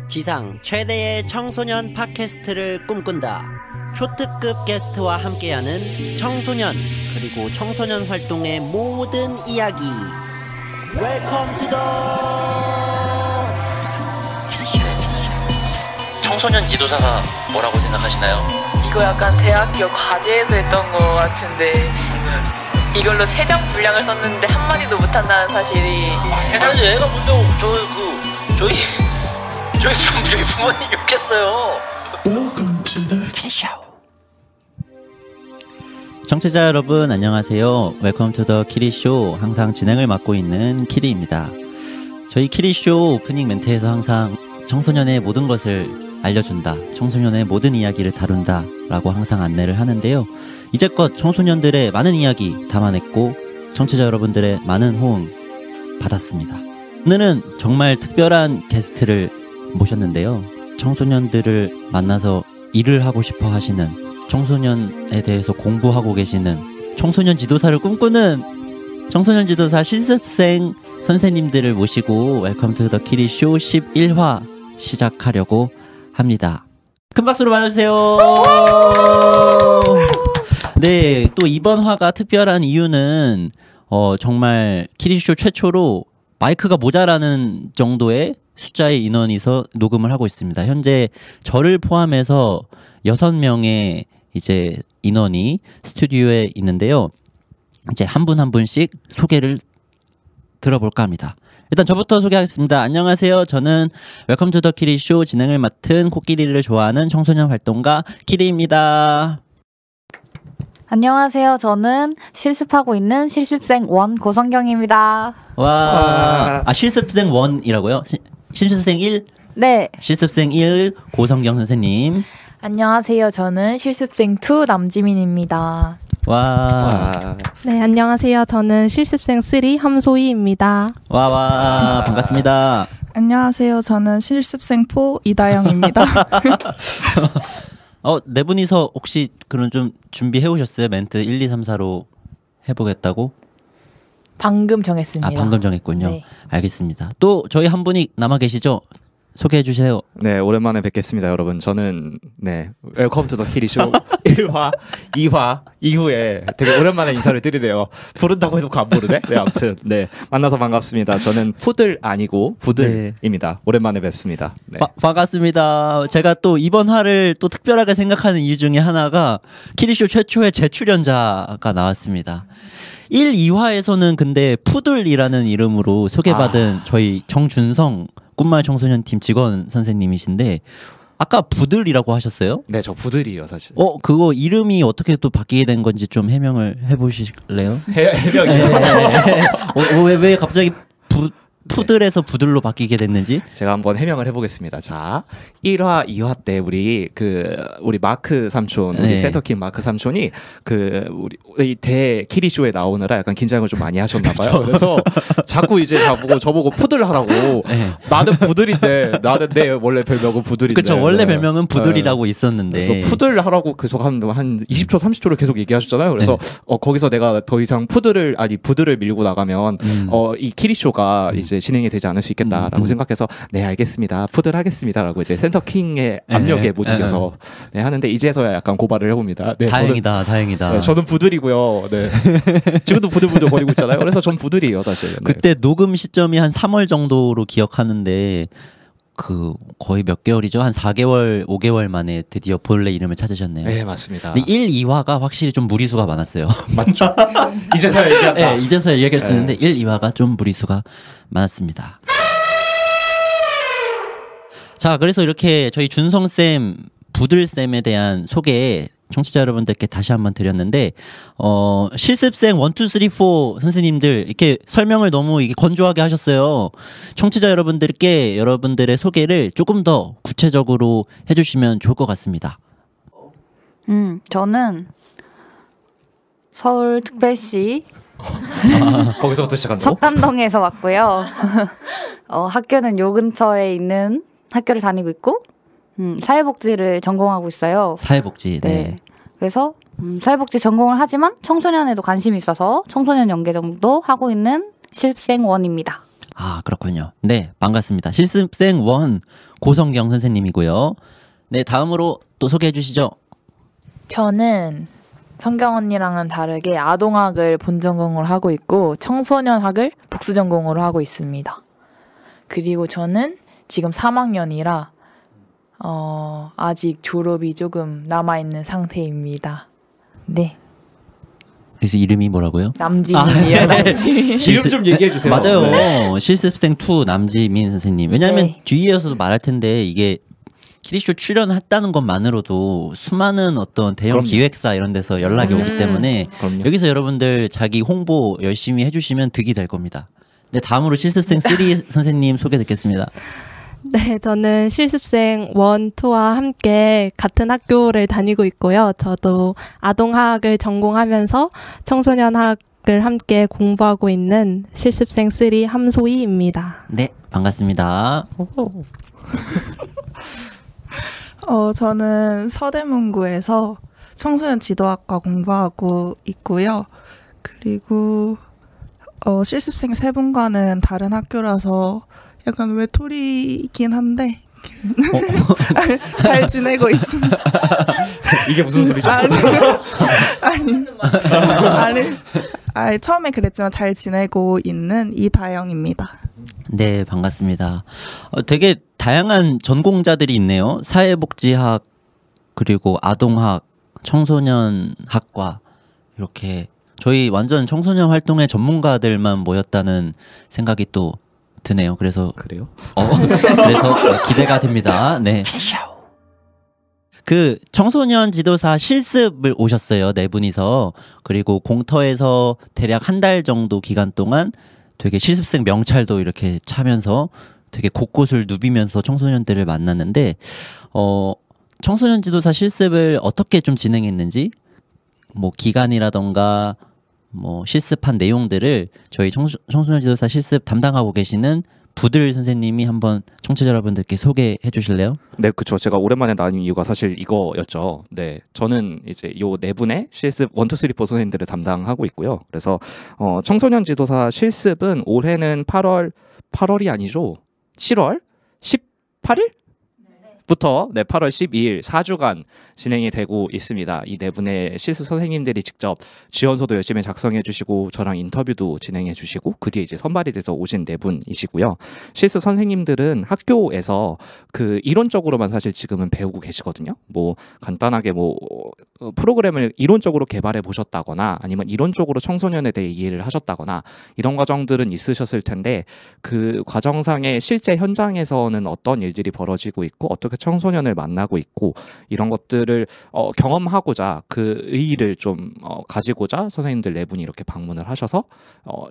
지상 최대의 청소년 팟캐스트를 꿈꾼다. 초특급 게스트와 함께하는 청소년 그리고 청소년 활동의 모든 이야기. 웰컴 투 더 청소년 지도사가 뭐라고 생각하시나요? 이거 약간 대학교 과제에서 했던 것 같은데 이걸로 3장 분량을 썼는데 한마디도 못한다는 사실이. 아니 애가 먼저 저희 부모님 욕했어요. Welcome to the 키리쇼. 청취자 여러분 안녕하세요. 웰컴 투 더 키리쇼. 항상 진행을 맡고 있는 키리입니다. 저희 키리쇼 오프닝 멘트에서 항상 청소년의 모든 것을 알려준다, 청소년의 모든 이야기를 다룬다 라고 항상 안내를 하는데요. 이제껏 청소년들의 많은 이야기 담아냈고 청취자 여러분들의 많은 호응 받았습니다. 오늘은 정말 특별한 게스트를 모셨는데요. 청소년들을 만나서 일을 하고 싶어 하시는, 청소년에 대해서 공부하고 계시는, 청소년 지도사를 꿈꾸는 청소년 지도사 실습생 선생님들을 모시고 웰컴 투 더 키리쇼 11화 시작하려고 합니다. 큰 박수로 맞아주세요. 네, 또 이번 화가 특별한 이유는 정말 키리쇼 최초로 마이크가 모자라는 정도의 숫자의 인원이서 녹음을 하고 있습니다. 현재 저를 포함해서 6명의 이제 인원이 스튜디오에 있는데요. 이제 한 분 한 분씩 소개를 들어볼까 합니다. 일단 저부터 소개하겠습니다. 안녕하세요. 저는 웰컴 투 더 키리쇼 진행을 맡은 코끼리를 좋아하는 청소년 활동가 키리입니다. 안녕하세요. 저는 실습하고 있는 실습생 원 고성경입니다. 와, 실습생 원이라고요? 실습생 1? 네. 실습생 1 고성경 선생님. 안녕하세요. 저는 실습생 2 남지민입니다. 와. 네, 안녕하세요. 저는 실습생 3 함소희입니다. 와, 반갑습니다. 안녕하세요. 저는 실습생 4 이다영입니다. 네 분이서 혹시 그런 좀 준비해 오셨어요? 멘트 1, 2, 3, 4로 해보겠다고? 방금 정했습니다. 방금 정했군요. 네. 알겠습니다. 또 저희 한 분이 남아 계시죠? 소개해 주세요. 네, 오랜만에 뵙겠습니다, 여러분. 저는 웰컴 투 더 키리쇼 1화, 2화 이후에 되게 오랜만에 인사를 드리네요. 부른다고 해도 안 부르네. 네, 아무튼 만나서 반갑습니다. 저는 푸들 아니고 부들입니다. 네. 오랜만에 뵙습니다. 네. 반갑습니다. 제가 또 이번 화를 또 특별하게 생각하는 이유 중에 하나가 키리쇼 최초의 재출연자가 나왔습니다. 1, 2화에서는 근데 푸들이라는 이름으로 소개받은 저희 정준성 꿈마을 청소년팀 직원 선생님이신데 아까 부들이라고 하셨어요? 네, 저 부들이에요, 사실. 그거 이름이 어떻게 또 바뀌게 된 건지 좀 해명을 해보실래요? 해명이요? 왜 갑자기 푸들에서 부들로 바뀌게 됐는지 제가 한번 해명을 해보겠습니다. 자, 1화, 2화 때 우리 마크 삼촌, 우리 센터킴 마크 삼촌이 우리 대 키리쇼에 나오느라 약간 긴장을 좀 많이 하셨나봐요. 그래서 자꾸 이제 저보고 푸들 하라고. 나는 부들인데, 나는 내 원래 별명은 부들인데. 그렇죠. 원래 별명은 부들이라고 있었는데. 그래서 푸들 하라고 계속 한 20초, 30초를 계속 얘기하셨잖아요. 그래서 거기서 내가 더 이상 부들을 밀고 나가면 이 키리쇼가 이제 진행이 되지 않을 수 있겠다라고 생각해서 네, 알겠습니다. 푸들 하겠습니다라고 이제 센터킹의 압력에 못 이겨서 하는데 이제서야 약간 고발을 해봅니다. 네, 다행이다. 다행이다. 저는 부들이고요. 네. 지금도 부들부들 거리고 있잖아요. 그래서 전 부들이에요, 사실. 네. 그때 녹음 시점이 한 3월 정도로 기억하는데 거의 몇 개월이죠? 한 4개월, 5개월 만에 드디어 본래 이름을 찾으셨네요. 네, 맞습니다. 근데 1, 2화가 확실히 좀 무리수가 많았어요. 맞죠? 이제서야 얘기한다. 네, 이제서야 얘기할 수 있는데 1, 2화가 좀 무리수가 많았습니다. 자, 그래서 이렇게 저희 준성쌤, 부들쌤에 대한 소개 청취자 여러분들께 다시 한번 드렸는데 실습생 1, 2, 3, 4 선생님들 이렇게 설명을 너무 이게 건조하게 하셨어요. 청취자 여러분들께 여러분들의 소개를 조금 더 구체적으로 해주시면 좋을 것 같습니다. 저는 서울특별시 거기서부터 시작한다고? 석간동에서 왔고요. 학교는 요 근처에 있는 학교를 다니고 있고 사회복지를 전공하고 있어요. 사회복지, 네. 그래서 사회복지 전공을 하지만 청소년에도 관심이 있어서 청소년 연계정도 하고 있는 실습생원입니다. 아, 그렇군요. 네, 반갑습니다. 실습생 1 고성경 선생님이고요. 네, 다음으로 또 소개해 주시죠. 저는 성경 언니랑은 다르게 아동학을 본전공으로 하고 있고 청소년학을 복수전공으로 하고 있습니다. 그리고 저는 지금 3학년이라 아직 졸업이 조금 남아있는 상태입니다. 네. 그래서 이름이 뭐라고요? 남지민이에요. 남지민. 이름 좀 얘기해 주세요. 맞아요. 네. 실습생 2 남지민 선생님. 왜냐하면 네. 뒤이어서도 말할 텐데 이게 키리쇼 출연했다는 것만으로도 수많은 어떤 대형 그럼요. 기획사 이런 데서 연락이 오기 때문에 그럼요. 여기서 여러분들 자기 홍보 열심히 해주시면 득이 될 겁니다. 네, 다음으로 실습생 3 선생님 소개 듣겠습니다. 네, 저는 실습생 1, 2와 함께 같은 학교를 다니고 있고요. 저도 아동학을 전공하면서 청소년학을 함께 공부하고 있는 실습생 3 함소희입니다. 네, 반갑습니다. 저는 서대문구에서 청소년 지도학과 공부하고 있고요. 그리고 실습생 3분과는 다른 학교라서 약간 외톨이긴 한데 잘 지내고 있습니다. 이게 무슨 소리죠? 아니, 처음에 그랬지만 잘 지내고 있는 이다영입니다. 네, 반갑습니다. 되게 다양한 전공자들이 있네요. 사회복지학, 그리고 아동학, 청소년학과 이렇게 저희 완전 청소년 활동의 전문가들만 모였다는 생각이 또 드네요. 그래서 그래요? 그래서 기대가 됩니다. 네. 그 청소년 지도사 실습을 오셨어요. 네 분이서. 그리고 공터에서 대략 한 달 정도 기간 동안 되게 실습생 명찰도 이렇게 차면서 되게 곳곳을 누비면서 청소년들을 만났는데 청소년 지도사 실습을 어떻게 좀 진행했는지 뭐 기간이라던가 뭐 실습한 내용들을 저희 청소년 지도사 실습 담당하고 계시는 부들 선생님이 한번 청취자 여러분들께 소개해 주실래요? 네, 그렇죠. 제가 오랜만에 나온 이유가 사실 이거였죠. 네, 저는 이제 요 네 분의 실습 1, 2, 3, 4 선생님들을 담당하고 있고요. 그래서 청소년 지도사 실습은 올해는 8월이 아니죠. 7월 18일? 부터 8월 12일 4주간 진행이 되고 있습니다. 이 네 분의 실습 선생님들이 직접 지원서도 열심히 작성해 주시고 저랑 인터뷰도 진행해 주시고 그 뒤에 이제 선발이 돼서 오신 네 분이시고요. 실습 선생님들은 학교에서 그 이론적으로만 사실 지금은 배우고 계시거든요. 뭐 간단하게 뭐 프로그램을 이론적으로 개발해 보셨다거나 아니면 이론적으로 청소년에 대해 이해를 하셨다거나 이런 과정들은 있으셨을 텐데 그 과정상의 실제 현장에서는 어떤 일들이 벌어지고 있고 어떻게 청소년을 만나고 있고 이런 것들을 경험하고자 그 의의를 좀 가지고자 선생님들 네 분이 이렇게 방문을 하셔서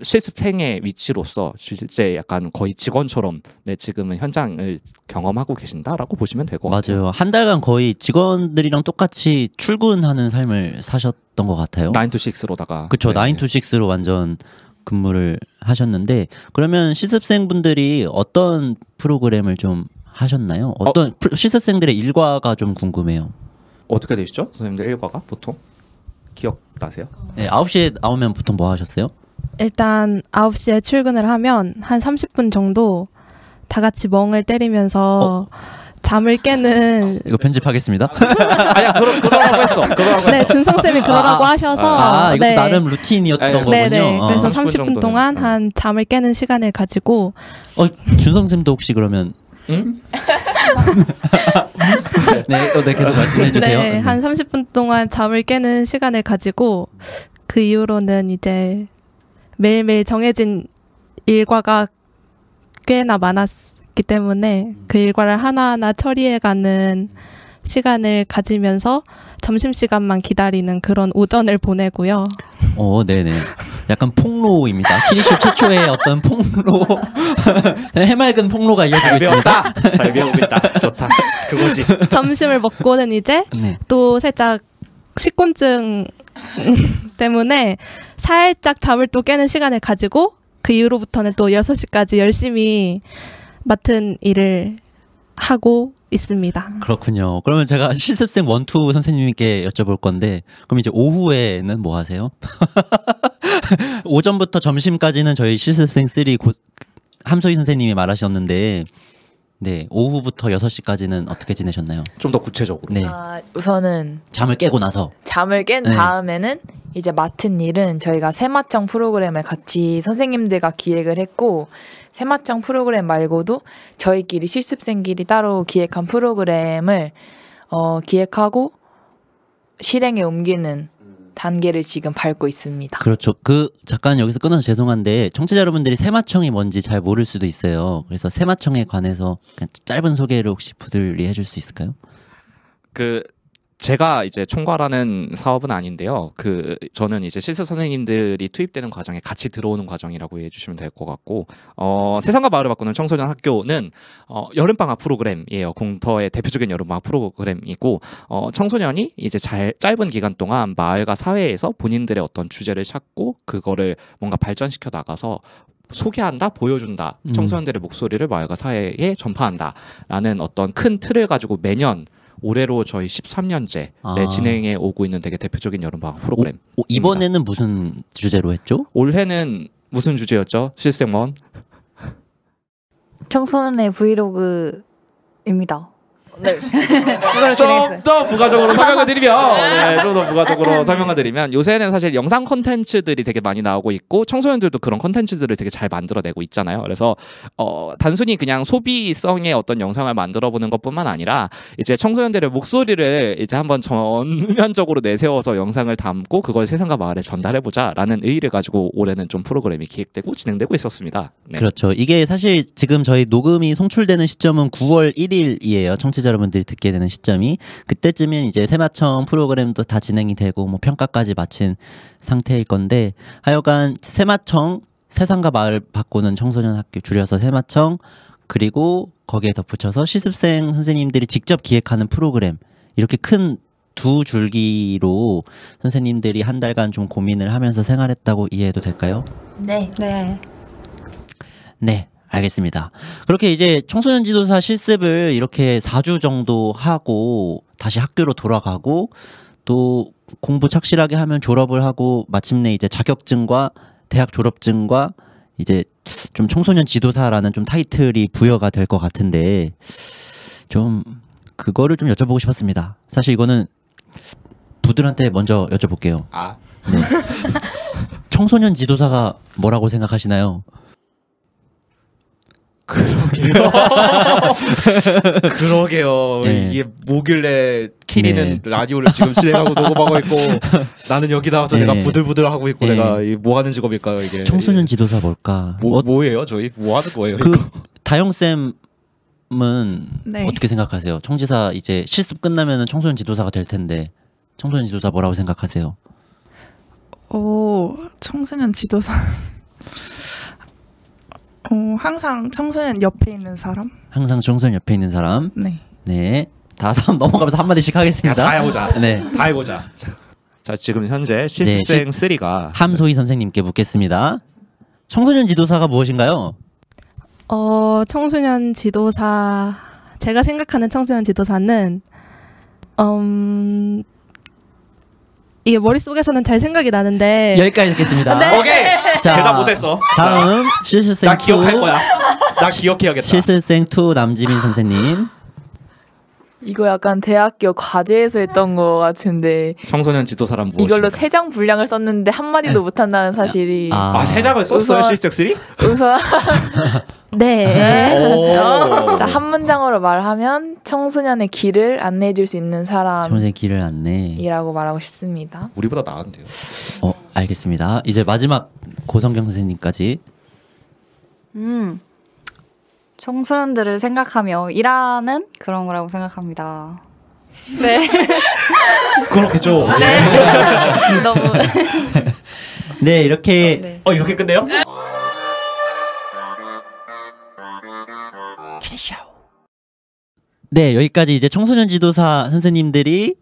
실습생의 위치로서 실제 약간 거의 직원처럼 지금은 현장을 경험하고 계신다라고 보시면 될 것 같아요. 맞아요. 한 달간 거의 직원들이랑 똑같이 출근하는 삶을 사셨던 것 같아요. 9 to 6로다가 그렇죠. 9 to 6로 완전 근무를 하셨는데 그러면 실습생분들이 어떤 프로그램을 좀 하셨나요? 어떤 실습생들의 일과가 좀 궁금해요. 어떻게 되시죠? 선생님들 일과가 보통 기억나세요? 네, 9시에 나오면 보통 뭐 하셨어요? 일단 9시에 출근을 하면 한 30분 정도 다 같이 멍을 때리면서 잠을 깨는 이거 편집하겠습니다. 아니야 그러라고 했어. 네, 준성쌤이 그러라고 하셔서 이거 네. 나름 루틴이었던 거군요. 네네. 그래서 30분 30분 동안 한 잠을 깨는 시간을 가지고 준성쌤도 혹시 그러면 응? 네, 계속 말씀해 주세요. 네, 한 30분 동안 잠을 깨는 시간을 가지고 그 이후로는 이제 매일매일 정해진 일과가 꽤나 많았기 때문에 그 일과를 하나하나 처리해가는 시간을 가지면서 점심시간만 기다리는 그런 오전을 보내고요. 네네. 약간 폭로입니다. 키리쇼 최초의 어떤 폭로. 해맑은 폭로가 이어지고 있습니다. 잘 배우고 있다. 좋다. 그거지. 점심을 먹고는 이제 네. 또 살짝 식곤증 때문에 살짝 잠을 또 깨는 시간을 가지고 그 이후로부터는 또 6시까지 열심히 맡은 일을 하고 있습니다. 그렇군요. 그러면 제가 실습생 1, 2 선생님께 여쭤볼 건데 그럼 이제 오후에는 뭐 하세요? 오전부터 점심까지는 저희 실습생 3 함소희 선생님이 말하셨는데 네, 오후부터 6시까지는 어떻게 지내셨나요? 좀 더 구체적으로. 네. 우선은 잠을 깨고 나서 잠을 깬 네. 다음에는 이제 맡은 일은 저희가 세마청 프로그램을 같이 선생님들과 기획을 했고 세마청 프로그램 말고도 저희끼리 실습생끼리 따로 기획한 프로그램을 기획하고 실행에 옮기는 단계를 지금 밟고 있습니다. 그렇죠. 잠깐 여기서 끊어서 죄송한데 청취자 여러분들이 세마청이 뭔지 잘 모를 수도 있어요. 그래서 세마청에 관해서 그냥 짧은 소개를 혹시 부들리 해줄 수 있을까요? 제가 이제 총괄하는 사업은 아닌데요. 저는 이제 실습 선생님들이 투입되는 과정에 같이 들어오는 과정이라고 해주시면 될 것 같고, 세상과 마을을 바꾸는 청소년 학교는 여름방학 프로그램이에요. 공터의 대표적인 여름방학 프로그램이고, 청소년이 이제 짧은 기간 동안 마을과 사회에서 본인들의 어떤 주제를 찾고 그거를 뭔가 발전시켜 나가서 소개한다, 보여준다, 청소년들의 목소리를 마을과 사회에 전파한다라는 어떤 큰 틀을 가지고 매년 올해로 저희 13년째 진행해 오고 있는 되게 대표적인 여름방학 프로그램. 이번에는 무슨 주제로 했죠? 올해는 무슨 주제였죠? 실생원? 청소년의 브이로그입니다. 네. 좀 더 부가적으로 설명을 드리면 좀 더 부가적으로 설명을 드리면 요새는 사실 영상 콘텐츠들이 되게 많이 나오고 있고 청소년들도 그런 콘텐츠들을 되게 잘 만들어내고 있잖아요. 그래서 단순히 그냥 소비성의 어떤 영상을 만들어보는 것뿐만 아니라 이제 청소년들의 목소리를 이제 한번 전면적으로 내세워서 영상을 담고 그걸 세상과 마을에 전달해보자라는 의의를 가지고 올해는 좀 프로그램이 기획되고 진행되고 있었습니다. 네. 그렇죠. 이게 사실 지금 저희 녹음이 송출되는 시점은 9월 1일이에요. 청취자 여러분들이 듣게 되는 시점이 그때쯤엔 이제 세마청 프로그램도 다 진행이 되고 뭐 평가까지 마친 상태일 건데 하여간 세마청 세상과 마을 바꾸는 청소년 학교 줄여서 세마청 그리고 거기에 덧붙여서 실습생 선생님들이 직접 기획하는 프로그램 이렇게 큰 두 줄기로 선생님들이 한 달간 좀 고민을 하면서 생활했다고 이해해도 될까요? 네. 네. 네. 알겠습니다. 그렇게 이제 청소년 지도사 실습을 이렇게 4주 정도 하고 다시 학교로 돌아가고 또 공부 착실하게 하면 졸업을 하고 마침내 이제 자격증과 대학 졸업증과 이제 좀 청소년 지도사라는 좀 타이틀이 부여가 될 것 같은데 좀 그거를 좀 여쭤보고 싶었습니다. 사실 이거는 부들한테 먼저 여쭤볼게요. 네. 청소년 지도사가 뭐라고 생각하시나요? 그러게요. 네. 이게 뭐길래 키리는 네. 라디오를 지금 진행하고 녹음하고 있고 나는 여기 나와서 네. 내가 부들부들하고 있고 네. 내가 뭐 하는 직업일까요 이게? 청소년 지도사 뭘까? 뭐예요 저희? 뭐 하는 거예요? 다영쌤은 네. 어떻게 생각하세요? 청지사 이제 실습 끝나면 청소년 지도사가 될 텐데 청소년 지도사 뭐라고 생각하세요? 청소년 지도사. 항상 청소년 옆에 있는 사람? 항상 청소년 옆에 있는 사람. 네. 네. 다음 넘어가면서 한마디씩 하겠습니다. 다 해보자. 네. 다 해보자. 자 지금 현재 실습생 3가 함소희 선생님께 묻겠습니다. 청소년 지도사가 무엇인가요? 청소년 지도사 제가 생각하는 청소년 지도사는 이게 머릿속에서는 잘 생각이 나는데 여기까지 듣겠습니다. 네. 오케이. 자, 대답 못했어. 다음 실습생 나 기억할 거야. 나 기억해야겠다. 실습생 2 남지민 선생님. 이거 약간 대학교 과제에서 했던 거 같은데 청소년 지도사란 무엇인가? 이걸로 3장 분량을 썼는데 한마디도 못한다는 사실이 세 장을 썼어요 실습생 3? 우선 네. 자, 한 문장으로 말하면 청소년의 길을 안내해 줄 수 있는 청소년 길을 안내. 사람이라고 말하고 싶습니다. 우리보다 나은데요. 알겠습니다. 이제 마지막 고성경 선생님까지. 청소년들을 생각하며 일하는 그런 거라고 생각합니다. 네. 그렇겠죠. 네. 너무. 네, 이렇게 네. 이렇게 끝내요? 네, 여기까지 이제 청소년 지도사 선생님들이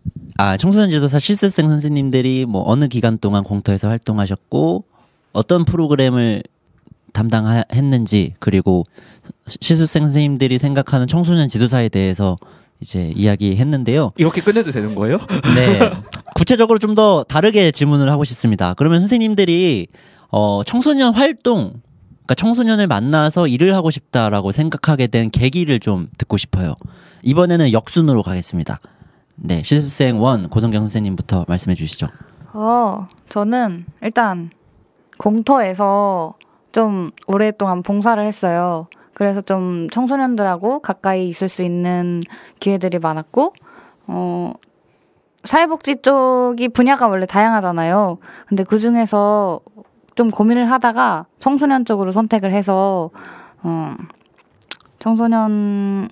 청소년 지도사 실습생 선생님들이 뭐 어느 기간 동안 공터에서 활동하셨고 어떤 프로그램을 담당했는지 그리고 실습생 선생님들이 생각하는 청소년 지도사에 대해서 이제 이야기했는데요. 이렇게 끝내도 되는 거예요? 네. 구체적으로 좀 더 다르게 질문을 하고 싶습니다. 그러면 선생님들이 청소년 활동 그러니까 청소년을 만나서 일을 하고 싶다라고 생각하게 된 계기를 좀 듣고 싶어요. 이번에는 역순으로 가겠습니다. 네, 실습생 1 고성경 선생님부터 말씀해 주시죠. 저는 일단 공터에서 좀 오랫동안 봉사를 했어요. 그래서 좀 청소년들하고 가까이 있을 수 있는 기회들이 많았고, 사회복지 쪽이 분야가 원래 다양하잖아요. 근데 그 중에서 좀 고민을 하다가 청소년 쪽으로 선택을 해서, 청소년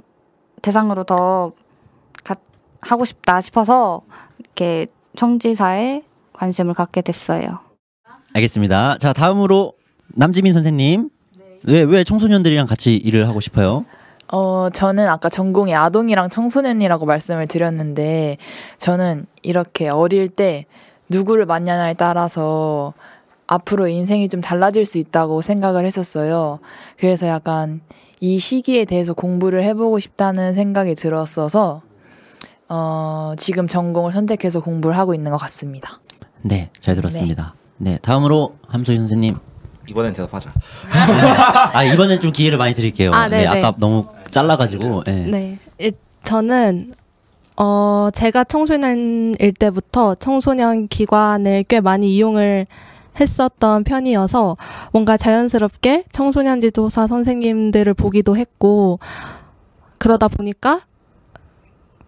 대상으로 더 하고 싶다 싶어서 이렇게 청지사에 관심을 갖게 됐어요. 알겠습니다. 자, 다음으로 남지민 선생님. 왜 청소년들이랑 같이 일을 하고 싶어요? 저는 아까 전공이 아동이랑 청소년이라고 말씀을 드렸는데, 저는 이렇게 어릴 때 누구를 만나냐에 따라서 앞으로 인생이 좀 달라질 수 있다고 생각을 했었어요. 그래서 약간 이 시기에 대해서 공부를 해보고 싶다는 생각이 들었어서 지금 전공을 선택해서 공부를 하고 있는 것 같습니다. 네, 잘 들었습니다. 네, 다음으로 함소희 선생님. 이번엔 대답하자. 이번엔 좀 기회를 많이 드릴게요. 네, 아까 너무 잘라가지고. 네, 저는 제가 청소년일 때부터 청소년 기관을 꽤 많이 이용을 했었던 편이어서 뭔가 자연스럽게 청소년 지도사 선생님들을 보기도 했고, 그러다 보니까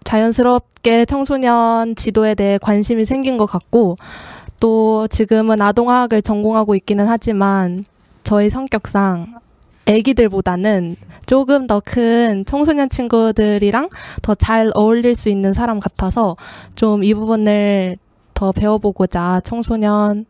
자연스럽게 청소년 지도에 대해 관심이 생긴 것 같고, 또 지금은 아동화학을 전공하고 있기는 하지만 저희 성격상 애기들보다는 조금 더 큰 청소년 친구들이랑 더 잘 어울릴 수 있는 사람 같아서 좀 이 부분을 더 배워보고자 청소년을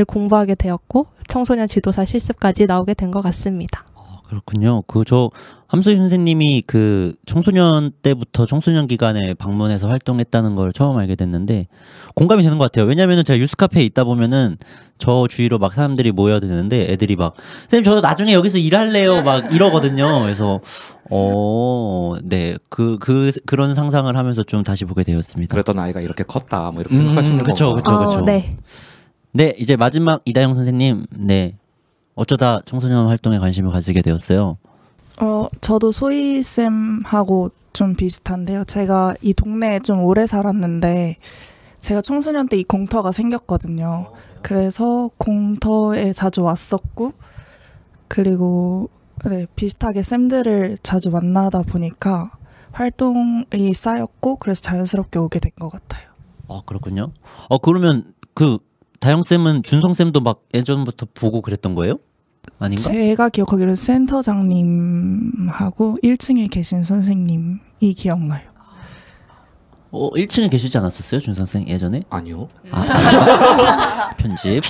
공부하게 되었고, 청소년 지도사 실습까지 나오게 된 것 같습니다. 그렇군요. 저 함소희 선생님이 그 청소년 때부터 청소년 기관에 방문해서 활동했다는 걸 처음 알게 됐는데 공감이 되는 것 같아요. 왜냐면은 제가 유스카페에 있다 보면은 저 주위로 막 사람들이 모여드는데 애들이 막 선생님 저 나중에 여기서 일할래요 막 이러거든요. 그래서 네, 그런 상상을 하면서 좀 다시 보게 되었습니다. 그랬던 아이가 이렇게 컸다 뭐 이렇게 생각하시는 거죠. 그렇죠. 네. 네, 이제 마지막 이다영 선생님. 네. 어쩌다 청소년 활동에 관심을 가지게 되었어요? 저도 소희쌤하고 좀 비슷한데요. 제가 이 동네에 좀 오래 살았는데 제가 청소년 때 이 공터가 생겼거든요. 그래서 공터에 자주 왔었고, 그리고 네, 비슷하게 쌤들을 자주 만나다 보니까 활동이 쌓였고, 그래서 자연스럽게 오게 된 것 같아요. 그렇군요. 그러면 다영쌤은 준성쌤도 막 예전부터 보고 그랬던 거예요? 아닌가? 제가 기억하기로는 센터장님하고 1층에 계신 선생님이 기억나요. 1층에 계시지 않았었어요? 준성쌤 예전에? 아니요. 편집.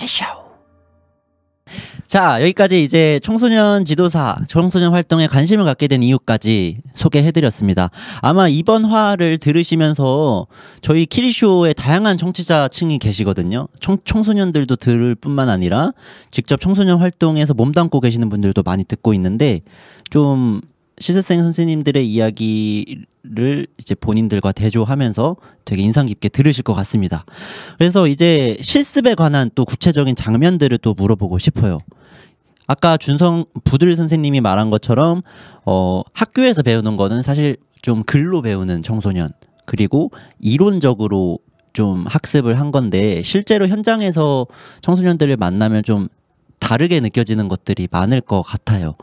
자, 여기까지 이제 청소년 지도사, 청소년 활동에 관심을 갖게 된 이유까지 소개해드렸습니다. 아마 이번 화를 들으시면서 저희 키리쇼에 다양한 청취자층이 계시거든요. 청소년들도 들을 뿐만 아니라 직접 청소년 활동에서 몸담고 계시는 분들도 많이 듣고 있는데, 좀 시스생 선생님들의 이야기를 이제 본인들과 대조하면서 되게 인상 깊게 들으실 것 같습니다. 그래서 이제 실습에 관한 또 구체적인 장면들을 또 물어보고 싶어요. 아까 부들 선생님이 말한 것처럼 학교에서 배우는 거는 사실 좀 글로 배우는 청소년, 그리고 이론적으로 좀 학습을 한 건데 실제로 현장에서 청소년들을 만나면 좀 다르게 느껴지는 것들이 많을 것 같아요.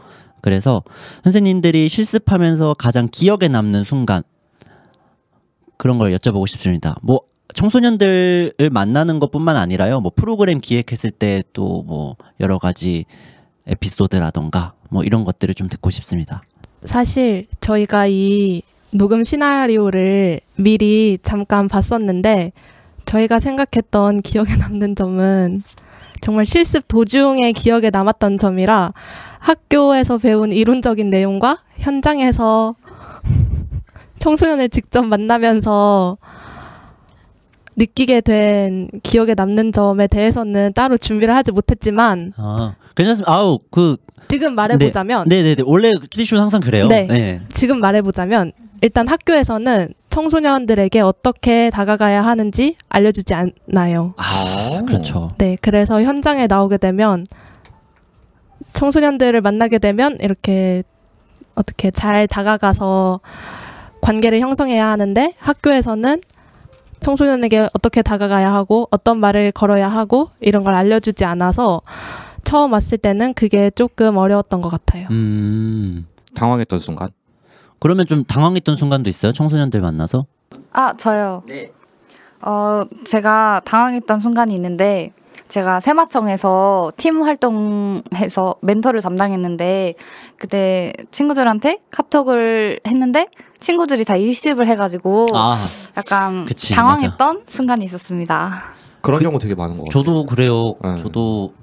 그래서 선생님들이 실습하면서 가장 기억에 남는 순간, 그런 걸 여쭤보고 싶습니다. 뭐 청소년들을 만나는 것뿐만 아니라요, 뭐 프로그램 기획했을 때 또 뭐 여러 가지 에피소드라던가 뭐 이런 것들을 좀 듣고 싶습니다. 사실 저희가 이 녹음 시나리오를 미리 잠깐 봤었는데, 저희가 생각했던 기억에 남는 점은 정말 실습 도중에 기억에 남았던 점이라, 학교에서 배운 이론적인 내용과 현장에서 청소년을 직접 만나면서 느끼게 된 기억에 남는 점에 대해서는 따로 준비를 하지 못했지만, 괜찮습니다. 지금 말해보자면, 네네네, 원래 키리쇼는 항상 그래요. 네. 지금 말해보자면 일단 학교에서는 청소년들에게 어떻게 다가가야 하는지 알려주지 않나요. 그렇죠. 네, 그래서 현장에 나오게 되면 청소년들을 만나게 되면 이렇게 어떻게 잘 다가가서 관계를 형성해야 하는데 학교에서는 청소년에게 어떻게 다가가야 하고 어떤 말을 걸어야 하고 이런 걸 알려주지 않아서 처음 왔을 때는 그게 조금 어려웠던 것 같아요. 당황했던 순간? 그러면 좀 당황했던 순간도 있어요? 청소년들 만나서? 아, 저요. 네. 제가 당황했던 순간이 있는데 제가 세마청에서 팀 활동해서 멘토를 담당했는데 그때 친구들한테 카톡을 했는데 친구들이 다 일십을 해가지고 약간 그치, 당황했던 맞아. 순간이 있었습니다. 그런 경우 되게 많은 것 같아요. 저도 그래요. 저도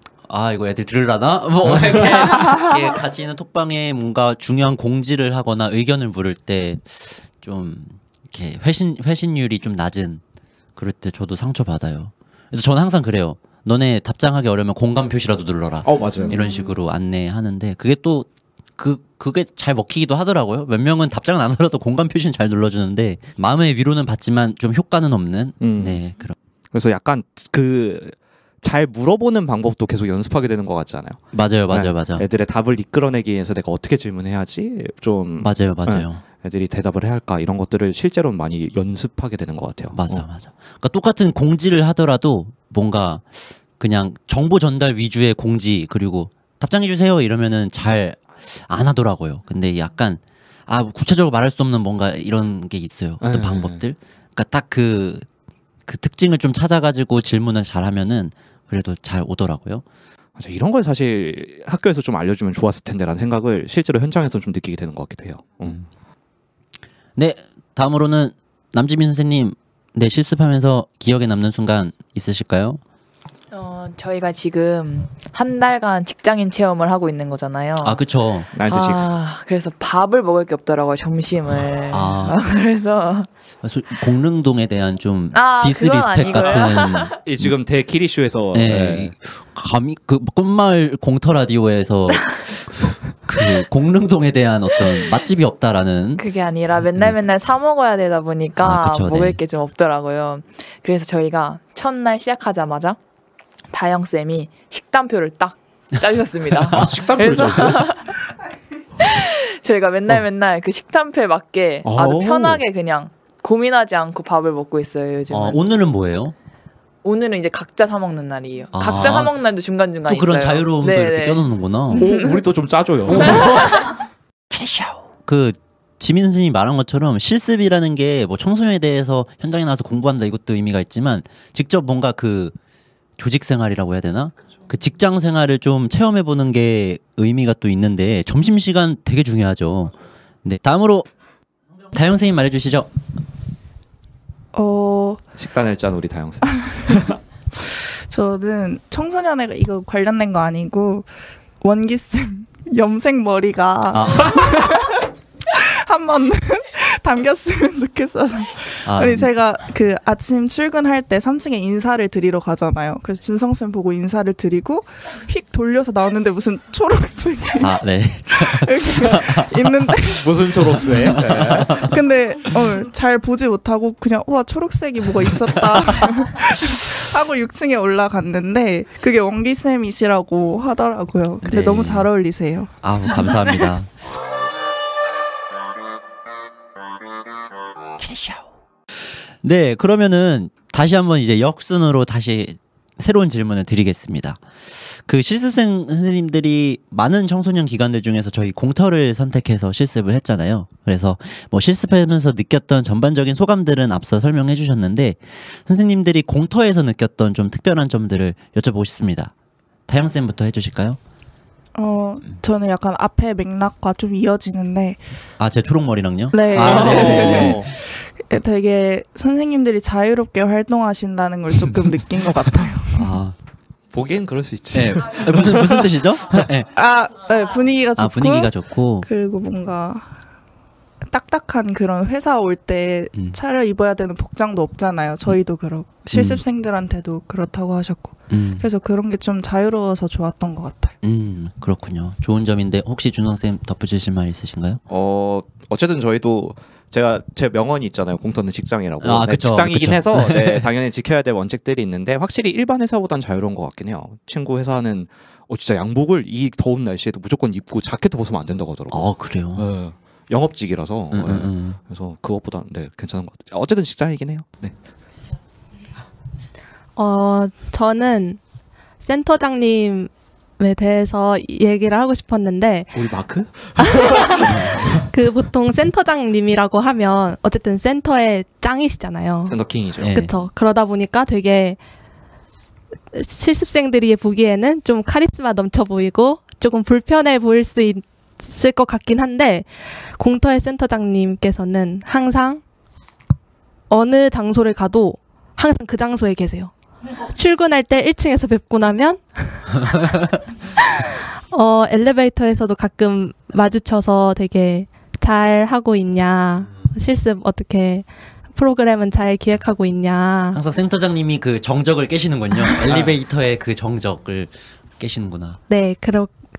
이거 애들 들으려나? 뭐 이렇게 같이 있는 톡방에 뭔가 중요한 공지를 하거나 의견을 물을 때 좀 이렇게 회신율이 좀 낮은 그럴 때 저도 상처 받아요. 그래서 저는 항상 그래요. 너네 답장하기 어려우면 공감 표시라도 눌러라. 맞아요. 이런 식으로 안내하는데 그게 또 그게 잘 먹히기도 하더라고요. 몇 명은 답장은 안 하더라도 공감 표시는 잘 눌러주는데 마음의 위로는 받지만 좀 효과는 없는. 네, 그런. 그래서 약간 잘 물어보는 방법도 계속 연습하게 되는 것 같잖아요. 맞아요. 애들의 답을 이끌어내기 위해서 내가 어떻게 질문해야지 좀 맞아요. 애들이 대답을 해야 할까 이런 것들을 실제로는 많이 연습하게 되는 것 같아요. 맞아. 그러니까 똑같은 공지를 하더라도 뭔가 그냥 정보 전달 위주의 공지 그리고 답장해 주세요 이러면은 잘 안 하더라고요. 근데 약간 구체적으로 말할 수 없는 뭔가 이런 게 있어요. 어떤 방법들. 그러니까 딱 그 특징을 좀 찾아가지고 질문을 잘하면은 그래도 잘 오더라고요. 맞아, 이런 걸 사실 학교에서 좀 알려주면 좋았을 텐데라는 생각을 실제로 현장에서 좀 느끼게 되는 것 같기도 해요. 네, 다음으로는 남지민 선생님, 네 실습하면서 기억에 남는 순간 있으실까요? 저희가 지금 한 달간 직장인 체험을 하고 있는 거잖아요. 그쵸. 9 to 6. 그래서 밥을 먹을 게 없더라고요, 점심을. 그래서 공릉동에 대한 좀 그건 디스리스펙 아니고요. 같은 지금 키리쇼에서 감히 그 꿈마을 공터 라디오에서 그 공릉동에 대한 어떤 맛집이 없다라는 그게 아니라 맨날 사 먹어야 되다 보니까 그쵸, 먹을 네. 게 좀 없더라고요. 그래서 저희가 첫날 시작하자마자 다영쌤이 식단표를 딱 짜주셨습니다. 식단표를 그래서 저희가 맨날 그 식단표에 맞게 아주 편하게 그냥 고민하지 않고 밥을 먹고 있어요, 요즘은. 오늘은 뭐예요? 오늘은 이제 각자 사 먹는 날이에요. 각자 사 먹는 날도 중간중간 또 그런 있어요. 자유로움도 이렇게 껴놓는구나. 우리도 좀 짜줘요. 그 지민 선생님이 말한 것처럼 실습이라는 게 뭐 청소년에 대해서 현장에 나와서 공부한다 이것도 의미가 있지만 직접 뭔가 그 조직 생활이라고 해야 되나? 그 직장 생활을 좀 체험해 보는 게 의미가 또 있는데 점심 시간 되게 중요하죠. 네, 다음으로 다영 선생님 말해 주시죠. 식단을 짠 우리 다영쌤. 저는 청소년회가 이거 관련된 거 아니고 원기쌤 염색 머리가 한 번은 담겼으면 좋겠어서. 아니 제가 그 아침 출근할 때 3층에 인사를 드리러 가잖아요. 그래서 준성쌤 보고 인사를 드리고 휙 돌려서 나왔는데 무슨 초록색 네. 여기가 있는데 무슨 초록색? 네. 근데 잘 보지 못하고 그냥 우와 초록색이 뭐가 있었다 하고 6층에 올라갔는데 그게 원기쌤이시라고 하더라고요. 근데 네. 너무 잘 어울리세요. 감사합니다. 네, 그러면은 다시 한번 이제 역순으로 다시 새로운 질문을 드리겠습니다. 그 실습생 선생님들이 많은 청소년 기관들 중에서 저희 공터를 선택해서 실습을 했잖아요. 그래서 뭐 실습하면서 느꼈던 전반적인 소감들은 앞서 설명해 주셨는데 선생님들이 공터에서 느꼈던 좀 특별한 점들을 여쭤보고 싶습니다. 다영쌤부터 해주실까요? 저는 약간 앞에 맥락과 좀 이어지는데 제 초록머리랑요? 네. 네. 되게 선생님들이 자유롭게 활동하신다는 걸 조금 느낀 것 같아요. 보기엔 그럴 수 있지. 네. 무슨 뜻이죠? 네. 네, 분위기가 좋고 분위기가 좋고 그리고 뭔가 딱딱한 그런 회사 올 때 차려 입어야 되는 복장도 없잖아요. 저희도 그렇고 실습생들한테도 그렇다고 하셨고 그래서 그런 게 좀 자유로워서 좋았던 것 같아요. 그렇군요. 좋은 점인데 혹시 준성쌤 덧붙이실 말 있으신가요? 어쨌든 저희도 제 명언이 있잖아요. 공터는 직장이라고. 그쵸, 직장이긴 그쵸. 해서 당연히 지켜야 될 원칙들이 있는데 확실히 일반 회사보단 자유로운 것 같긴 해요. 친구 회사는 진짜 양복을 이 더운 날씨에도 무조건 입고 자켓도 벗으면 안 된다고 하더라고요. 그래요. 네. 영업직이라서 그래서 그것보다 네 괜찮은 것 같아요. 어쨌든 직장이긴 해요. 네. 저는 센터장님에 대해서 얘기를 하고 싶었는데 우리 마크? 그 보통 센터장님이라고 하면 어쨌든 센터의 짱이시잖아요. 센터킹이죠. 네. 그쵸. 그러다 보니까 되게 실습생들이 보기에는 좀 카리스마 넘쳐 보이고 조금 불편해 보일 수 있을 것 같긴 한데 공터의 센터장님께서는 항상 어느 장소를 가도 항상 그 장소에 계세요. 출근할 때 1층에서 뵙고 나면 엘리베이터에서도 가끔 마주쳐서 되게 잘 하고 있냐, 실습 어떻게 프로그램은 잘 기획하고 있냐. 항상 센터장님이 그 정적을 깨시는군요. 엘리베이터의 그 정적을 깨시는구나. 네,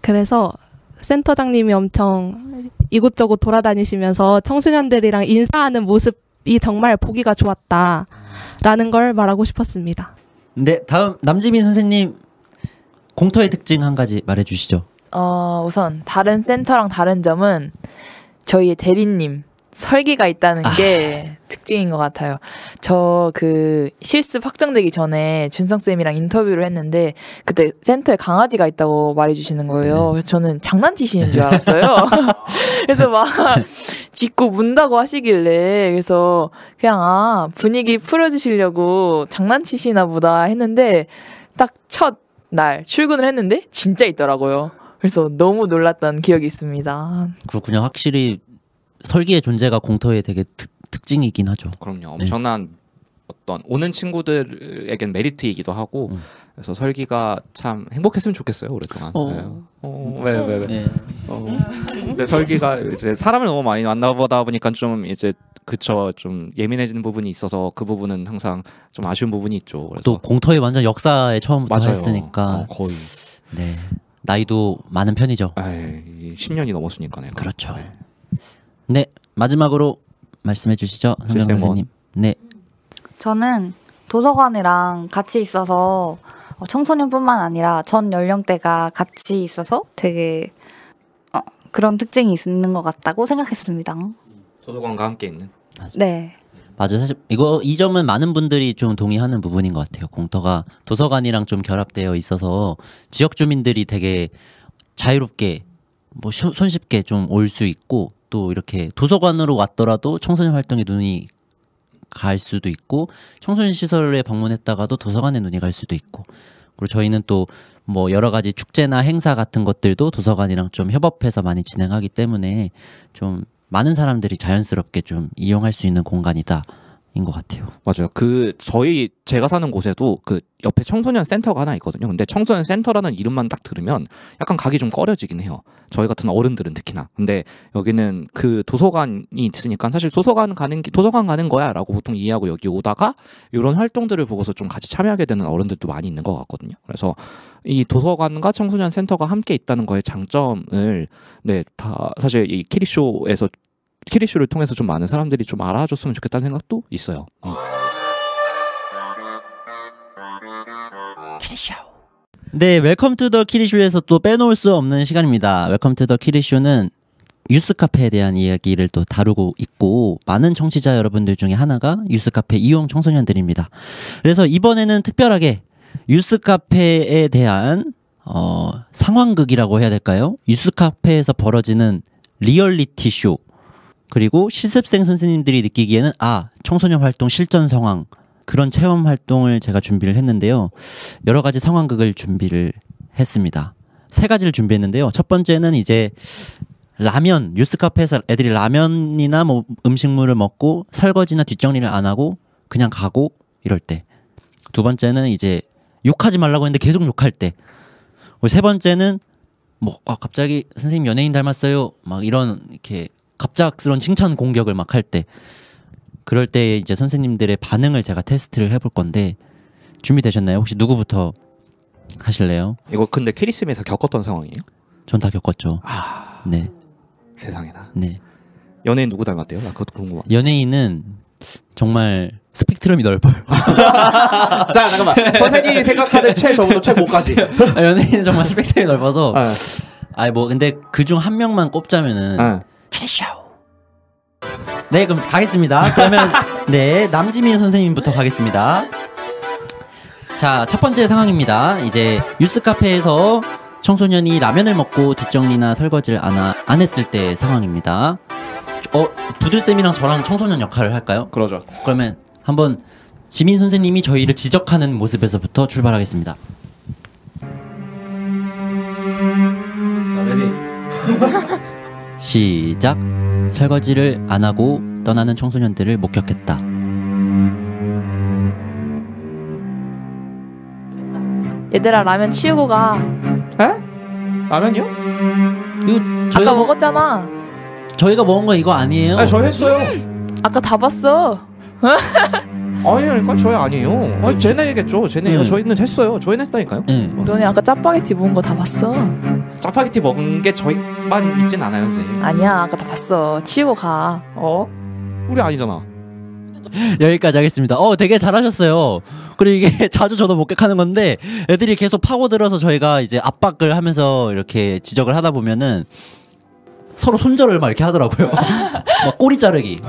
그래서 센터장님이 엄청 이곳저곳 돌아다니시면서 청소년들이랑 인사하는 모습이 정말 보기가 좋았다라는 걸 말하고 싶었습니다. 네, 다음 남지민 선생님 공터의 특징 한 가지 말해주시죠. 우선 다른 센터랑 다른 점은 저희의 대리님 설계가 있다는 게 특징인 것 같아요. 저 그 실습 확정되기 전에 준성쌤이랑 인터뷰를 했는데 그때 센터에 강아지가 있다고 말해주시는 거예요. 그래서 저는 장난치시는 줄 알았어요. 그래서 막 짖고 문다고 하시길래 그래서 그냥 분위기 풀어주시려고 장난치시나 보다 했는데 딱 첫 날 출근을 했는데 진짜 있더라고요. 그래서 너무 놀랐던 기억이 있습니다. 그렇군요. 확실히 설계의 존재가 공터의 되게 특징이긴 하죠. 그럼요. 엄청난 어떤 오는 친구들에겐 메리트이기도 하고 그래서 설기가 참 행복했으면 좋겠어요 오랫동안. 왜. 근데 설기가 이제 사람을 너무 많이 만나보다 보니까 좀 이제 좀 예민해지는 부분이 있어서 그 부분은 항상 좀 아쉬운 부분이 있죠. 그래서 또 공터의 완전 역사에 처음부터 맞아요. 했으니까 거의 네 나이도 많은 편이죠. 10년이 넘었으니까 내가. 그렇죠. 네 마지막으로 말씀해 주시죠, 선영 선생님. 네. 저는 도서관이랑 같이 있어서 청소년뿐만 아니라 전 연령대가 같이 있어서 되게 그런 특징이 있는 것 같다고 생각했습니다. 도서관과 함께 있는. 네. 맞아요. 사실 이 점은 많은 분들이 좀 동의하는 부분인 것 같아요. 공터가 도서관이랑 좀 결합되어 있어서 지역 주민들이 되게 자유롭게 뭐 손쉽게 좀 올 수 있고 또 이렇게 도서관으로 왔더라도 청소년 활동에 눈이 갈 수도 있고 청소년 시설에 방문했다가도 도서관에 눈이 갈 수도 있고 그리고 저희는 또 뭐 여러 가지 축제나 행사 같은 것들도 도서관이랑 좀 협업해서 많이 진행하기 때문에 좀 많은 사람들이 자연스럽게 좀 이용할 수 있는 공간이다. 인 것 같아요. 맞아요. 제가 사는 곳에도 그 옆에 청소년 센터가 하나 있거든요. 근데 청소년 센터라는 이름만 딱 들으면 약간 가기 좀 꺼려지긴 해요. 저희 같은 어른들은 특히나. 근데 여기는 그 도서관이 있으니까 사실 도서관 가는 거야라고 보통 이해하고 여기 오다가 이런 활동들을 보고서 좀 같이 참여하게 되는 어른들도 많이 있는 것 같거든요. 그래서 이 도서관과 청소년 센터가 함께 있다는 거의 장점을 다 사실 이 키리쇼를 통해서 좀 많은 사람들이 좀 알아줬으면 좋겠다는 생각도 있어요. 네, 웰컴 투 더 키리쇼에서 또 빼놓을 수 없는 시간입니다. 웰컴 투 더 키리쇼는 유스카페에 대한 이야기를 또 다루고 있고 많은 청취자 여러분들 중에 하나가 유스카페 이용 청소년들입니다. 그래서 이번에는 특별하게 유스카페에 대한 상황극이라고 해야 될까요? 유스카페에서 벌어지는 리얼리티 쇼 그리고 실습생 선생님들이 느끼기에는 청소년 활동 실전 상황 그런 체험 활동을 제가 준비를 했는데요. 여러 가지 상황극을 준비를 했습니다. 3가지를 준비했는데요. 첫 번째는 이제 라면, 뉴스카페에서 애들이 라면이나 뭐 음식물을 먹고 설거지나 뒷정리를 안 하고 그냥 가고 이럴 때. 두 번째는 이제 욕하지 말라고 했는데 계속 욕할 때. 세 번째는 갑자기 선생님 연예인 닮았어요. 막 이런 이렇게 갑작스러운 칭찬 공격을 막 할 때. 그럴 때 이제 선생님들의 반응을 제가 테스트를 해볼 건데 준비되셨나요? 혹시 누구부터 하실래요? 이거 근데 키리쌤에서 겪었던 상황이에요? 전 다 겪었죠. 네. 세상에나. 네. 연예인 누구 닮았대요? 나 그것도 궁금하네. 연예인은 정말 스펙트럼이 넓어요. 자, 잠깐만. 선생님이 생각하는 최저부터 최고까지. 연예인은 정말 스펙트럼이 넓어서. 아니 뭐 근데 그중 한 명만 꼽자면은 키리쇼. 네, 그럼 가겠습니다. 그러면 네, 남지민 선생님부터 가겠습니다. 자, 첫 번째 상황입니다. 이제 뉴스 카페에서 청소년이 라면을 먹고 뒷정리나 설거지를 안 했을 때 상황입니다. 부들쌤이랑 저랑 청소년 역할을 할까요? 그러죠. 그러면 한번 지민 선생님이 저희를 지적하는 모습에서부터 출발하겠습니다. 자, 레디. 시작. 설거지를 안 하고 떠나는 청소년들을 목격했다. 얘들아 라면 치우고 가. 에? 라면이요? 이거 아까 먹었잖아. 저희가 먹은 거 이거 아니에요? 아니, 저 했어요. 아까 다 봤어. 아니니까 저희 아니에요. 아니, 쟤네겠죠. 쟤네요. 저희는 했어요. 저희는 했다니까요. 너네 아까 짜파게티 먹은 거 다 봤어. 짜파게티 먹은 게 저희만 있진 않아요, 선생님. 아니야 아까 다 봤어. 치우고 가. 우리 아니잖아. 여기까지 하겠습니다. 되게 잘하셨어요. 그리고 이게 자주 저도 목격하는 건데 애들이 계속 파고들어서 저희가 이제 압박을 하면서 이렇게 지적을 하다 보면은 서로 손절을 막 이렇게 하더라고요. 막 꼬리 자르기.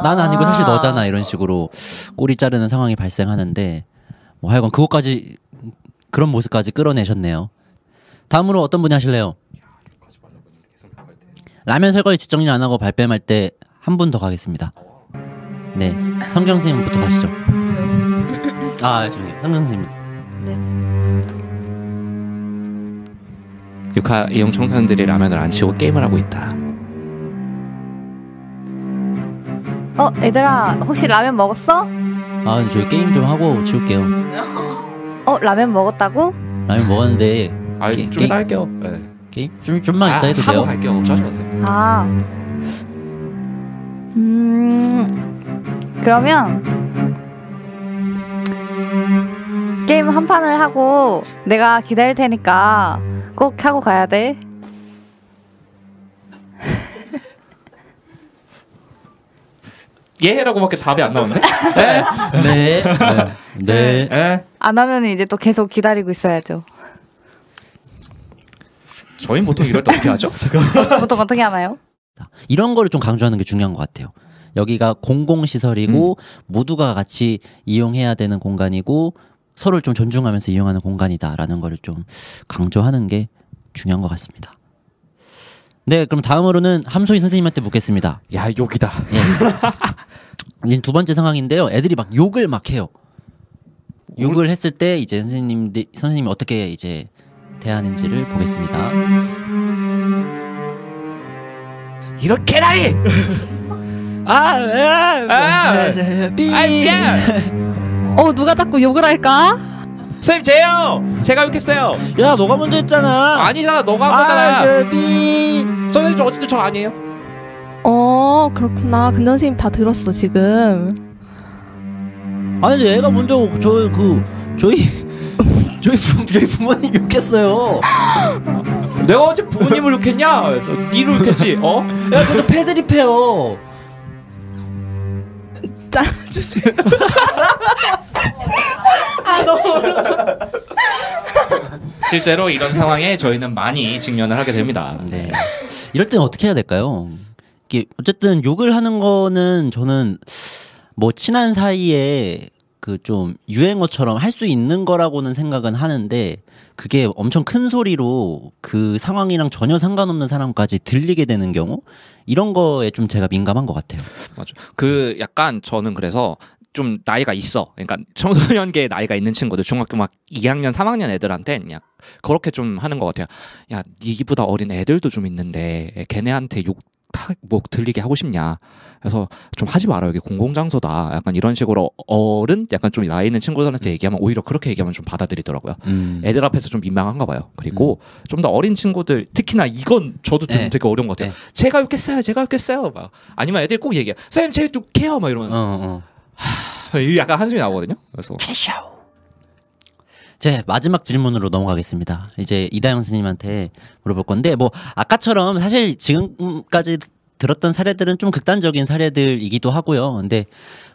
난 아니고 사실 너잖아 이런 식으로 꼬리 자르는 상황이 발생하는데 뭐 하여간 그것까지 그런 모습까지 끌어내셨네요. 다음으로 어떤 분이 하실래요? 라면 설거지 뒷정리 안 하고 발뺌할 때 한 분 더 가겠습니다. 네, 성경 선생님부터 가시죠. 저기 성경 선생님. 네. 6화 이용 청소년들이 라면을 안 치우고 게임을 하고 있다. 얘들아 혹시 라면 먹었어? 근데 저희 게임 좀 하고 치울게요. 라면 먹었다고? 라면 먹었는데 좀 이따 할게요. 네. 게임? 좀만 이따 해도 돼요? 하고 갈게요. 걱정하지 마세요. 그러면 게임 한 판을 하고 내가 기다릴 테니까 꼭 하고 가야 돼. 예라고밖에 답이 안 나오는데? 네. 안 하면 이제 또 계속 기다리고 있어야죠. 저희는 보통 이럴 때 어떻게 하죠? 보통 어떻게 하나요? 이런 거를 좀 강조하는 게 중요한 것 같아요. 여기가 공공시설이고 모두가 같이 이용해야 되는 공간이고 서로를 좀 존중하면서 이용하는 공간이다라는 거를 좀 강조하는 게 중요한 것 같습니다. 네, 그럼 다음으로는 함소희 선생님한테 묻겠습니다. 야, 욕이다. 이제 두 번째 상황인데요. 애들이 막 욕을 막 해요. 욕을 했을 때 이제 선생님이 어떻게 이제 대하는지를 보겠습니다. 이런 개나리! 누가 자꾸 욕을 할까? 선생님, 제요! 제가 욕했어요. 야, 너가 먼저 했잖아. 아니잖아, 너가 한 거잖아. 선생님, 저 어쨌든 저 아니에요. 그렇구나. 근데 선생님 다 들었어 지금. 아니 근데 애가 먼저 저희 부모님 욕했어요. 내가 어제 부모님을 욕했냐? 그래서 니를 욕했지. 야, 그래서 패드립해요. 잘라주세요. 실제로 이런 상황에 저희는 많이 직면을 하게 됩니다. 네. 이럴 때는 어떻게 해야 될까요? 이게 어쨌든 욕을 하는 거는 저는 뭐 친한 사이에 그 좀 유행어처럼 할 수 있는 거라고는 생각은 하는데 그게 엄청 큰 소리로 그 상황이랑 전혀 상관없는 사람까지 들리게 되는 경우 이런 거에 좀 제가 민감한 것 같아요. 맞아. 그 약간 저는 그래서 좀 나이가 있어. 그러니까 청소년계에 나이가 있는 친구들 중학교 막 2학년, 3학년 애들한테 그냥 그렇게 좀 하는 것 같아요. 야, 니보다 어린 애들도 좀 있는데 걔네한테 욕 뭐 들리게 하고 싶냐. 그래서 좀 하지 마라. 여기 공공장소다. 약간 이런 식으로 어른 약간 좀 나이 있는 친구들한테 얘기하면 오히려 그렇게 얘기하면 좀 받아들이더라고요. 애들 앞에서 좀 민망한가 봐요. 그리고 좀 더 어린 친구들 특히나 이건 저도 좀 되게 어려운 것 같아요. 제가 욕했어요. 막 아니면 애들이 꼭 얘기해. 선생님 제가 욕해요. 막 이러면 약간 한숨이 나오거든요. 그래서 제 마지막 질문으로 넘어가겠습니다. 이제 이다영 선생님한테 물어볼 건데 뭐 아까처럼 사실 지금까지 들었던 사례들은 좀 극단적인 사례들이기도 하고요. 근데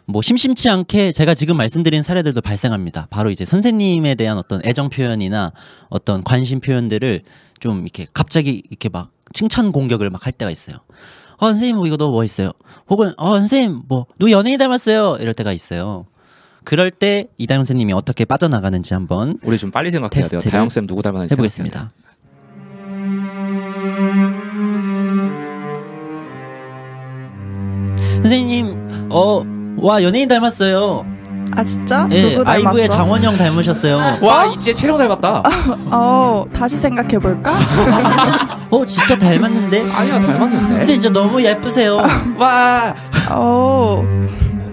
뭐 심심치 않게 제가 지금 말씀드린 사례들도 발생합니다. 바로 이제 선생님에 대한 어떤 애정 표현이나 어떤 관심 표현들을 좀 이렇게 갑자기 이렇게 막 칭찬 공격을 막 할 때가 있어요. 선생님 뭐 이거 너무 멋있어요. 혹은 선생님 뭐 누구 연예인 닮았어요. 이럴 때가 있어요. 그럴 때 이다영 선생님이 어떻게 빠져나가는지 한번 우리 좀 빨리 생각해야 돼요. 다영 쌤 누구 닮았는지 해보겠습니다. 선생님, 와 연예인 닮았어요. 아 진짜? 예, 누구 닮았어? 아이브의 장원영 닮으셨어요. 와 이제 채령 닮았다. 다시 생각해 볼까? 진짜 닮았는데? 아니야 닮았는데. 진짜 너무 예쁘세요. 와.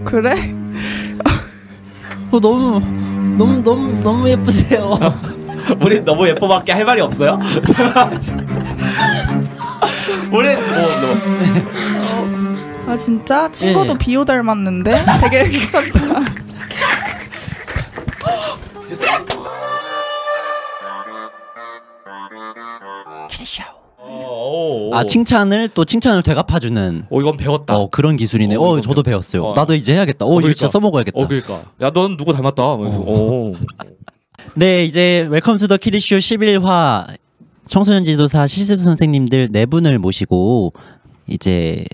그래? 너무 예쁘세요. 우리 너무 예뻐밖에 할 말이 없어요. 우리 아 진짜? 친구도 예. 비오 닮았는데? 되게 괜찮다. 칭찬을 되갚아주는. 이건 배웠다. 그런 기술이네. 저도 배웠어요. 나도 이제 해야겠다. 이거 진짜 써먹어야겠다. 그러니까. 야, 넌 누구 닮았다. 네, 이제 웰컴 투 더 키리쇼 11화 청소년 지도사 실습 선생님들 4분을 모시고 이제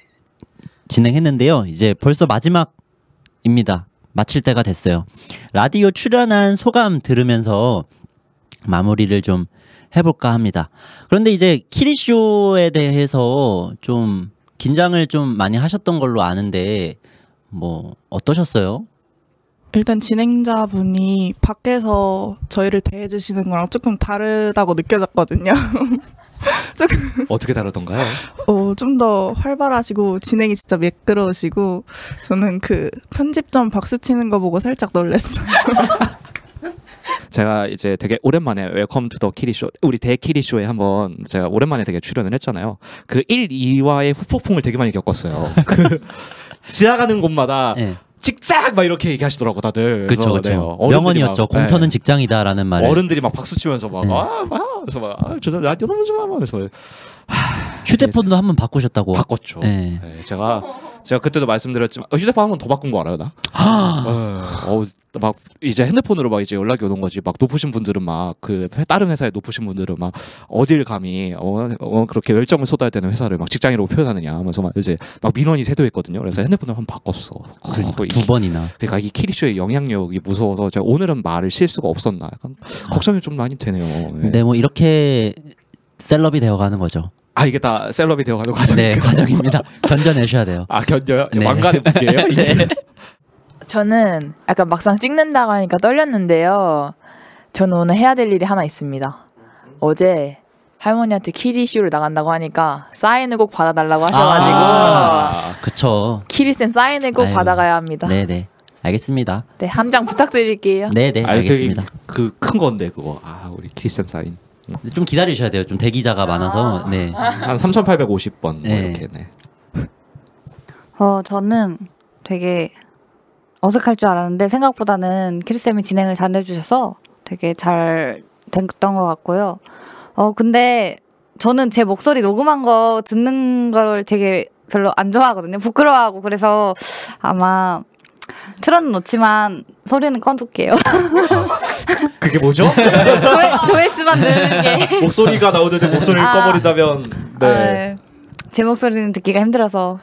진행했는데요. 이제 벌써 마지막입니다. 마칠 때가 됐어요. 라디오 출연한 소감 들으면서 마무리를 좀 해볼까 합니다. 그런데 이제 키리쇼에 대해서 좀 긴장을 좀 많이 하셨던 걸로 아는데 뭐 어떠셨어요? 일단 진행자분이 밖에서 저희를 대해주시는 거랑 조금 다르다고 느껴졌거든요. 조금 어떻게 다르던가요? 좀 더 활발하시고 진행이 진짜 매끄러우시고 저는 그 편집점 박수 치는 거 보고 살짝 놀랐어요. 제가 이제 되게 오랜만에 웰컴 투 더 키리쇼 우리 대키리쇼에 한번 제가 오랜만에 되게 출연을 했잖아요. 그 1, 2화의 후폭풍을 되게 많이 겪었어요. 그 지나가는 곳마다 네. 직장 막 이렇게 얘기하시더라고 다들. 그렇죠, 그렇죠. 명언이었죠. 공터는 직장이다라는 말을. 어른들이 막 박수 치면서 막 그래서 막 저 라디오 너무 좋아 그래서 휴대폰도 한번 바꾸셨다고. 바꿨죠. 네. 네, 제가 그때도 말씀드렸지만 휴대폰 한 번 더 바꾼 거 알아요, 나? 막 이제 핸드폰으로 막 이제 연락이 오는 거지. 막 높으신 분들은 막 그 다른 회사에 높으신 분들은 막 어딜 감히 그렇게 열정을 쏟아야 되는 회사를 막 직장이라고 표현하느냐 하면서 막 이제 막 민원이 세도했거든요. 그래서 핸드폰을 한 번 바꿨어. 그러니까 2번이나. 그러니까 이 키리쇼의 영향력이 무서워서 제가 오늘은 말을 실 수가 없었나. 약간 걱정이 좀 많이 되네요. 네. 네, 뭐 이렇게 셀럽이 되어가는 거죠. 이게 다 셀럽이 되어가는 과정. 네, 과정입니다. 견뎌내셔야 돼요. 견뎌요? 네. 왕관의 무게예요? 네. 저는 약간 막상 찍는다고 하니까 떨렸는데요. 저는 오늘 해야 될 일이 하나 있습니다. 어제 할머니한테 키리쇼를 나간다고 하니까 사인을 꼭 받아달라고 하셔가지고 그쵸. 키리쌤 사인을 꼭 받아가야 합니다. 네네. 알겠습니다. 네, 한 장 부탁드릴게요. 네네. 알겠습니다. 그 큰 건데 그거. 우리 키리쌤 사인. 좀 기다리셔야 돼요. 좀 대기자가 많아서. 네. 한 3,850번 네. 이렇게. 네. 저는 되게 어색할 줄 알았는데 생각보다는 키리쌤이 진행을 잘 해주셔서 되게 잘 됐던 것 같고요. 근데 저는 제 목소리 녹음한 거 듣는 걸 되게 별로 안 좋아하거든요. 부끄러워하고. 그래서 아마 틀어는 놓지만 소리는 꺼둘게요. 그게 뭐죠? 조회수만 느는 게. 목소리가 나오는데 목소리를 꺼버린다면 네. 제 목소리는 듣기가 힘들어서.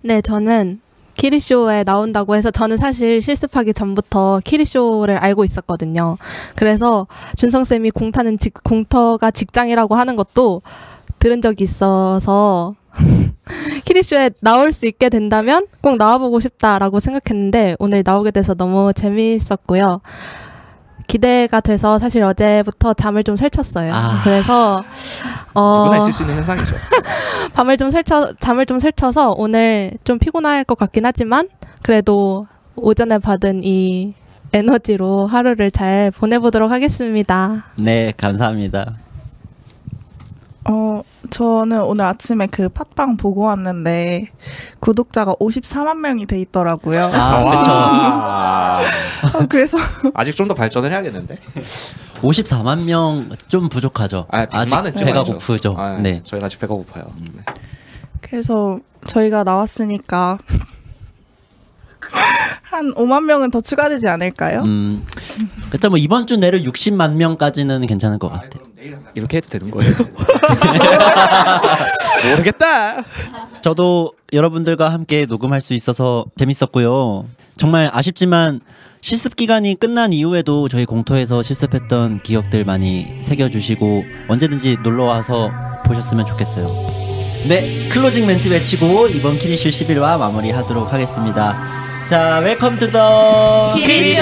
네, 저는 키리쇼에 나온다고 해서 저는 사실 실습하기 전부터 키리쇼를 알고 있었거든요. 그래서 준성쌤이 공터가 직장이라고 하는 것도 들은 적이 있어서 키리쇼에 나올 수 있게 된다면 꼭 나와보고 싶다라고 생각했는데 오늘 나오게 돼서 너무 재미있었고요. 기대가 돼서 사실 어제부터 잠을 좀 설쳤어요. 그래서 누구나 있을 수 있는 현상이죠. 잠을 좀 설쳐서 오늘 좀 피곤할 것 같긴 하지만 그래도 오전에 받은 이 에너지로 하루를 잘 보내보도록 하겠습니다. 네, 감사합니다. 저는 오늘 아침에 그 팟빵 보고 왔는데 구독자가 54만 명이 돼 있더라고요. 그렇죠. 그래서 아직 좀 더 발전을 해야겠는데. 54만 명 좀 부족하죠. 아직 아직 배가 고프죠. 네, 저희가 아직 배가 고파요. 네. 그래서 저희가 나왔으니까 한 5만 명은 더 추가되지 않을까요? 그렇죠. 뭐 이번 주 내로 60만 명까지는 괜찮을 것 같아요. 이렇게 해도 되는 거예요? 모르겠다. 저도 여러분들과 함께 녹음할 수 있어서 재밌었고요. 정말 아쉽지만 실습 기간이 끝난 이후에도 저희 공터에서 실습했던 기억들 많이 새겨주시고 언제든지 놀러와서 보셨으면 좋겠어요. 네, 클로징 멘트 외치고 이번 키리쇼 11화 마무리하도록 하겠습니다. 자, 웰컴 투 더 키리쇼!